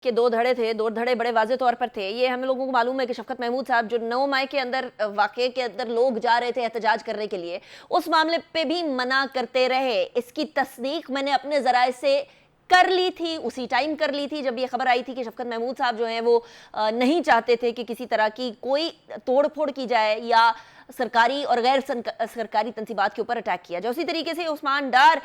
के दो धड़े थे, दो धड़े बड़े वाज़े तौर पर थे। ये हम लोगों को मालूम है कि शफ़क़त महमूद साहब जो 9 मई के अंदर वाक़े के अंदर लोग जा रहे थे एहतजाज करने के लिए, उस मामले पे भी मना करते रहे। इसकी तस्दीक मैंने अपने ज़राए से कर ली थी, उसी टाइम कर ली थी जब ये खबर आई थी कि शफ़क़त महमूद साहब जो हैं वो नहीं चाहते थे कि किसी तरह की कोई तोड़ फोड़ की जाए या सरकारी और गैर सरकारी तंसीबात के ऊपर अटैक किया जाए। उसी तरीके से उस्मान डार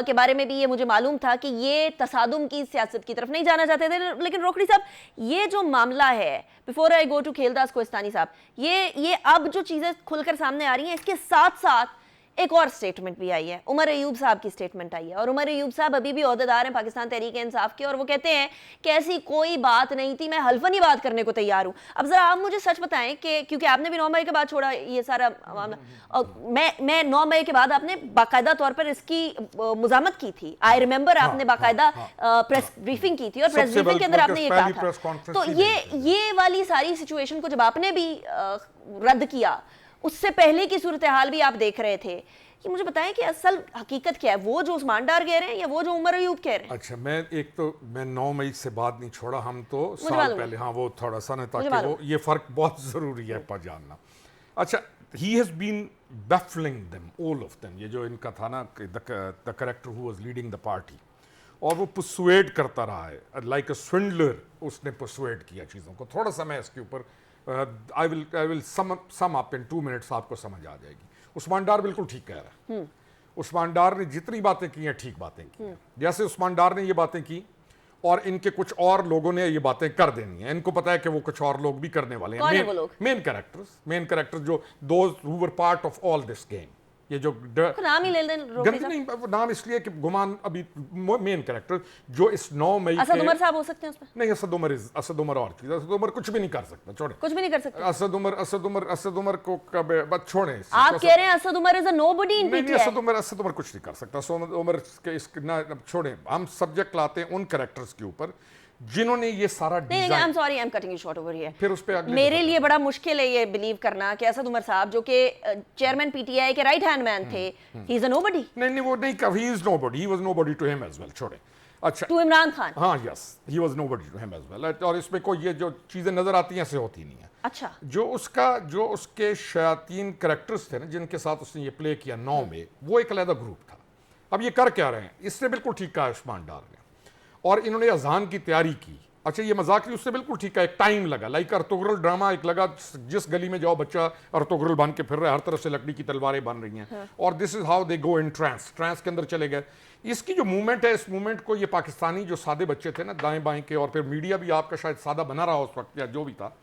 के बारे में भी ये मुझे मालूम था कि ये तसादुम की सियासत की तरफ नहीं जाना चाहते थे। लेकिन रोकड़ी साहब, ये जो मामला है, before I go to Kheldas Kohistani साहब, ये अब जो चीज़ें खुलकर सामने आ रही हैं, इसके साथ साथ एक और स्टेटमेंट भी आई है, उमर अयूब साहब की स्टेटमेंट आई है। और उमर अयूब साहब अभी भी ओहदेदार हैं पाकिस्तान तहरीक इंसाफ के, और वो कहते हैं कि ऐसी कोई बात नहीं थी, मैं हल्फन ही बात करने को तैयार हूं। अब जरा आप मुझे सच बताएं कि क्योंकि आपने भी 9 मई के बाद छोड़ा ये सारा मामला, और मैं 9 मई के बाद आपने बाकायदा तौर पर इसकी मुजामत की थी। आई रिमेंबर आपने बाकायदा प्रेस ब्रीफिंग की थी और प्रेस ब्रीफिंग के अंदर आपने ये कहा था। तो ये वाली सारी सिचुएशन को जब आपने भी रद्द किया, उससे पहले की सूरत हाल भी आप देख रहे थे, कि मुझे बताएं कि असल हकीकत क्या है, वो जो उस्मान डार कह रहे हैं या वो जो उमर अयूब कह रहे हैं? अच्छा, मैं 9 मई से बाद नहीं छोड़ा, हम तो साल पहले, हाँ वो थोड़ा सा ना, ताकि वो ये फर्क बहुत जरूरी है पर जानना। अच्छा, he has been baffling them, all of them. ये जो इनका था ना, the character who was leading the party, और वो परसुएड करता रहा है लाइक अ स्विंडलर, उसने परसुएड किया चीज़ों को। थोड़ा सा मैं इसके ऊपर I will sum up in 2 minutes, आपको समझ आ जाएगी। उस्मान डार बिल्कुल ठीक कह रहा है। उस्मान डार ने जितनी बातें की हैं ठीक बातें की। जैसे उस्मान डार ने ये बातें की और इनके कुछ और लोगों ने ये बातें कर देनी है, इनको पता है कि वो कुछ और लोग भी करने वाले हैं। मेन कैरेक्टर्स जो those who were part of all this game, ये जो नाम ही ले लें, नहीं नाम इसलिए कि गुमान अभी मेन कैरेक्टर जो इस 9 मई असद उमर साहब हो सकते हैं उसमें। नहीं, असद उमर और चीज, असद उमर कुछ भी नहीं कर सकता, छोड़े, कुछ भी नहीं कर सकता। असद उमर को कब बस छोड़े। आप कह रहे हैं Asad Umar is a nobody in PTI? Asad Umar कुछ नहीं कर सकता। असद उमर के इसके ना छोड़े, हम सब्जेक्ट लाते हैं उन कैरेक्टर्स के ऊपर जिन्होंने ये सारा design. I am sorry, I am cutting you short over here. फिर उस पे मेरे लिए बड़ा मुश्किल है ये बिलीव करना कि असद उमर साहब जो कि चेयरमैन पीटीआई के राइट हैंड मैन थे, ही इज अ नोबडी। नहीं, वो नहीं, he is nobody, he was nobody to him as well, छोड़े। अच्छा, टू इमरान खान, हाँ, yes, he was nobody to him as well. और इसमें कोई ये जो चीजें नजर आती हैं ऐसे होती नहीं है। अच्छा, जो उसके शयातीन कैरेक्टर्स थे ना, जिनके साथ उसने ये प्ले किया 9 में, वो एक अलग ग्रुप था। अब ये कर क्या रहे हैं, इसने बिल्कुल ठीक कहा उस्मान डार ने, और इन्होंने अजान की तैयारी की। अच्छा, ये मजाक नहीं, उससे बिल्कुल ठीक है, एक टाइम लगा, लाइक अर्तुगरुल ड्रामा एक लगा, जिस गली में जाओ बच्चा अर्तुगरुल बन के फिर रहा है, हर तरफ से लकड़ी की तलवारें बन रही हैं, और this is how they go in trance के अंदर चले गए। इसकी जो मूवमेंट है, इस मूवमेंट को ये पाकिस्तानी जो सादे बच्चे थे ना, दाएं बाएं के, और फिर मीडिया भी आपका शायद सादा बना रहा उस वक्त या जो भी था,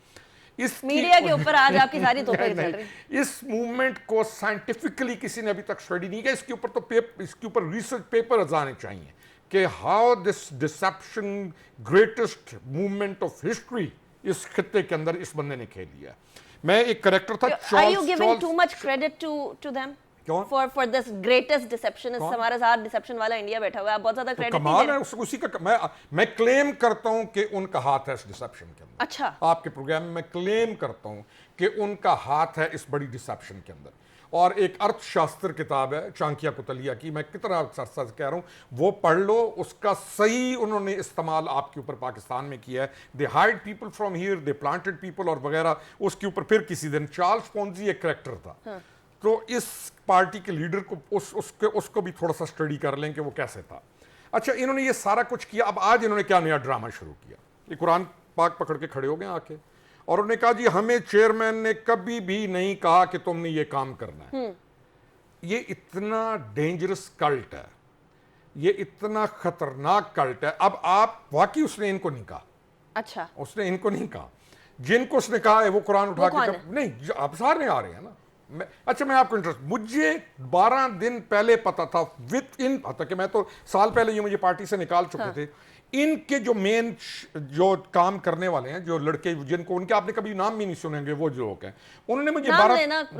इस मीडिया के ऊपर आज आपकी सारी तोपें चल रही। इस मूवमेंट को साइंटिफिकली किसी ने अभी तक स्टडी नहीं किया। इसके ऊपर तो इसके ऊपर रिसर्च पेपर्स आने चाहिए कि how this deception greatest movement of history इस खित्ते के अंदर इस बंदे ने खेल लिया। मैं एक कैरेक्टर था, are you giving too much credit to them for this greatest deception? हमारा साथ डिसेप्शन वाला इंडिया बैठा हुआ है, आप बहुत ज्यादा क्रेडिट नहीं दे रहे। उसी का मैं क्लेम करता हूं कि उनका हाथ है इस डिसेप्शन के अंदर। अच्छा, आपके प्रोग्राम में मैं क्लेम करता हूं कि उनका हाथ है इस बड़ी डिसेप्शन के अंदर। और एक अर्थशास्त्र किताब है चाणक्य कुतलिया की, मैं कितना सच कह रहा हूं, वो पढ़ लो, उसका सही उन्होंने इस्तेमाल आपके ऊपर पाकिस्तान में किया है। They hide people from here, they planted people और वगैरह। उसके ऊपर फिर किसी दिन चार्ल्स पोंजी एक करेक्टर था, तो इस पार्टी के लीडर को उसको भी थोड़ा सा स्टडी कर लें कि वो कैसे था। अच्छा, इन्होंने ये सारा कुछ किया। अब आज इन्होंने क्या नया ड्रामा शुरू किया, ये कुरान पाक पकड़ के खड़े हो गए आके, और उन्होंने कहा जी हमें चेयरमैन ने कभी भी नहीं कहा कि तुमने ये काम करना है। ये इतना डेंजरस कल्ट है, ये इतना खतरनाक कल्ट है। अब आप वाकई उसने इनको नहीं कहा। अच्छा, उसने इनको नहीं कहा, जिनको उसने कहा है वो कुरान उठा के नहीं, अब सारे आ रहे हैं ना। मैं आपको इंटरेस्ट, मुझे 12 दिन पहले पता था विद इन, कि मैं तो साल पहले ये मुझे पार्टी से निकाल चुके थे। इनके जो मेन जो काम करने वाले हैं, जो लड़के जिनको उनके आपने कभी नाम भी नहीं सुनेंगे, वो जो लोग हैं, उन्होंने मुझे 12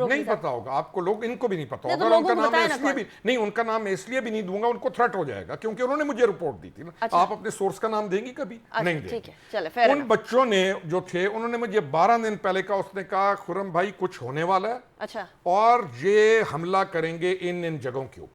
नहीं पता होगा आपको, लोग इनको भी नहीं पता होगा। उनका नाम इसलिए भी नहीं, उनका नाम इसलिए भी नहीं दूंगा, उनको थ्रेट हो जाएगा, क्योंकि उन्होंने मुझे रिपोर्ट दी थी ना। आप अपने सोर्स का नाम देंगी कभी? नहीं देंगे। उन बच्चों ने जो थे, उन्होंने मुझे 12 दिन पहले कहा, उसने कहा खुर्रम भाई कुछ होने वाला है, अच्छा, और ये हमला करेंगे इन जगहों के ऊपर।